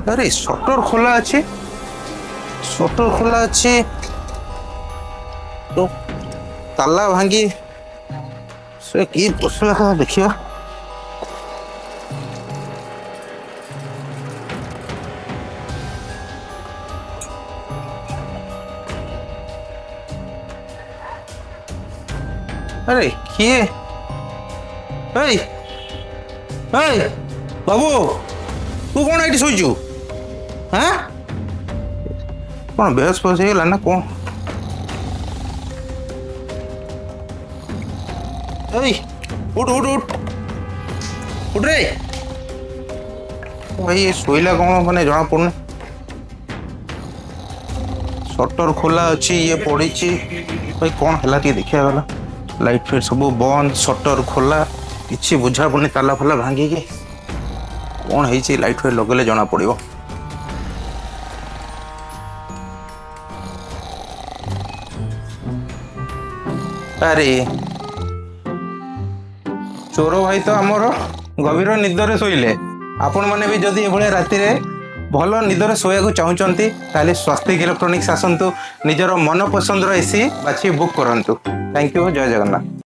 अरे शटर खोला अच्छे शटर खोला अच्छे तो ताला भांगी से की पसला था देखिए अरे किए बाबू तू कौन ये शोचु हाँ कौन बेहस फस हो ना कौन उठ उठ उठ उठ रे भाई ये शोला कौन मैंने जना पड़ना शटर खोला अच्छी ये पड़ी भाई कौन है देखा गला लाइट फाइट सब बंद शटर खोला किसी बुझा पड़नी ताला फाला भांगिकी कौन है लाइट फाइट लगेले जना पड़ो अरे चोर भाई तो आमर गभीर निदरे शोले आपण मैंने भी जदि ये राति भल निदरे शोया चाहते स्वस्तिक इलेक्ट्रोनिक्स आसतु निजर मन पसंद एसी बाछी बुक करूँ। थैंक यू जय जगन्नाथ।